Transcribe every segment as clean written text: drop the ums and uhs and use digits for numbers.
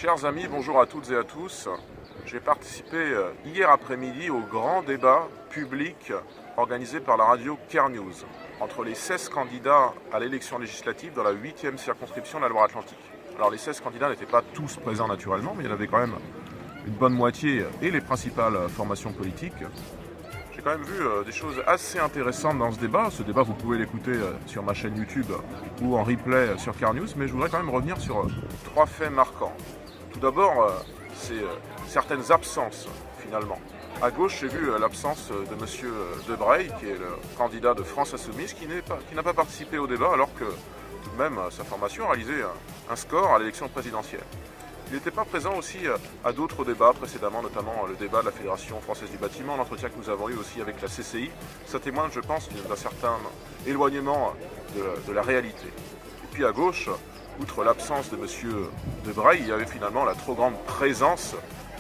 Chers amis, bonjour à toutes et à tous. J'ai participé hier après-midi au grand débat public organisé par la radio CareNews entre les 16 candidats à l'élection législative dans la 8e circonscription de la Loire-Atlantique. Alors les 16 candidats n'étaient pas tous présents naturellement, mais il y en avait quand même une bonne moitié et les principales formations politiques. J'ai quand même vu des choses assez intéressantes dans ce débat. Ce débat, vous pouvez l'écouter sur ma chaîne YouTube ou en replay sur CareNews, mais je voudrais quand même revenir sur trois faits marquants. Tout d'abord, c'est certaines absences, finalement. À gauche, j'ai vu l'absence de M. Debray, qui est le candidat de France Insoumise, qui n'a pas participé au débat, alors que tout de même, sa formation a réalisé un score à l'élection présidentielle. Il n'était pas présent aussi à d'autres débats précédemment, notamment le débat de la Fédération française du bâtiment, l'entretien que nous avons eu aussi avec la CCI. Ça témoigne, je pense, d'un certain éloignement de la réalité. Et puis à gauche, outre l'absence de M. Debray, il y avait finalement la trop grande présence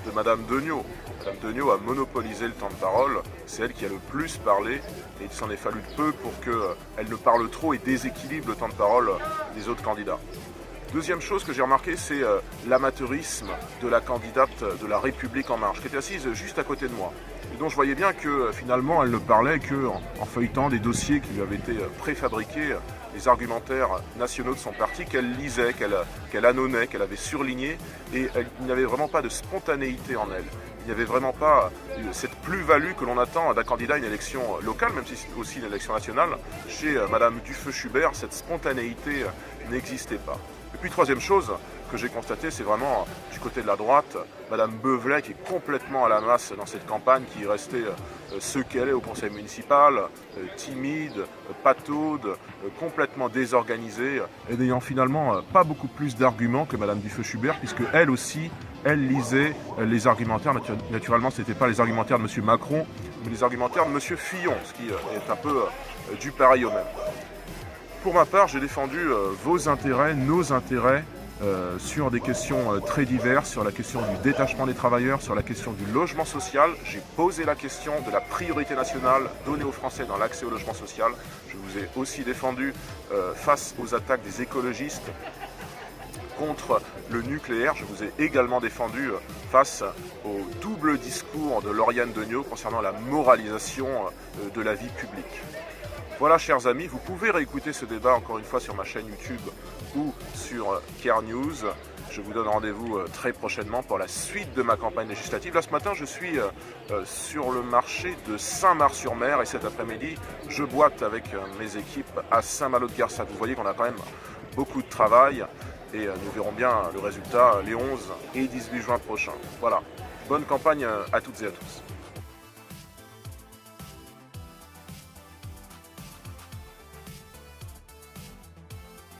de Mme Degnaud. Mme Degnaud a monopolisé le temps de parole, c'est elle qui a le plus parlé, et il s'en est fallu peu pour qu'elle ne parle trop et déséquilibre le temps de parole des autres candidats. Deuxième chose que j'ai remarqué, c'est l'amateurisme de la candidate de La République En Marche, qui était assise juste à côté de moi, et dont je voyais bien que finalement elle ne parlait qu'en feuilletant des dossiers qui lui avaient été préfabriqués, les argumentaires nationaux de son parti, qu'elle lisait, qu'elle annonnait, qu'elle avait surligné, et il n'y avait vraiment pas de spontanéité en elle. Il n'y avait vraiment pas cette plus-value que l'on attend d'un candidat à une élection locale, même si c'est aussi une élection nationale. Chez Mme Dufeu-Schubert, cette spontanéité n'existait pas. Et puis troisième chose que j'ai constaté, c'est vraiment du côté de la droite, Mme Beuvelet qui est complètement à la masse dans cette campagne, qui est restée ce qu'elle est au conseil municipal, timide, pataude, complètement désorganisée, et n'ayant finalement pas beaucoup plus d'arguments que Mme Dufeu-Schubert, puisque elle aussi, elle lisait les argumentaires. Naturellement, ce n'étaient pas les argumentaires de M. Macron, mais les argumentaires de M. Fillon, ce qui est un peu du pareil au même. Pour ma part, j'ai défendu vos intérêts, nos intérêts, sur des questions très diverses, sur la question du détachement des travailleurs, sur la question du logement social. J'ai posé la question de la priorité nationale donnée aux Français dans l'accès au logement social. Je vous ai aussi défendu face aux attaques des écologistes contre le nucléaire. Je vous ai également défendu face au double discours de Lauriane Degnaud concernant la moralisation de la vie publique. Voilà, chers amis, vous pouvez réécouter ce débat encore une fois sur ma chaîne YouTube ou sur CareNews. Je vous donne rendez-vous très prochainement pour la suite de ma campagne législative. Là, ce matin, je suis sur le marché de Saint-Mars-sur-Mer et cet après-midi, je boite avec mes équipes à Saint-Malo-de-Garsac. Vous voyez qu'on a quand même beaucoup de travail et nous verrons bien le résultat les 11 et 18 juin prochains. Voilà, bonne campagne à toutes et à tous.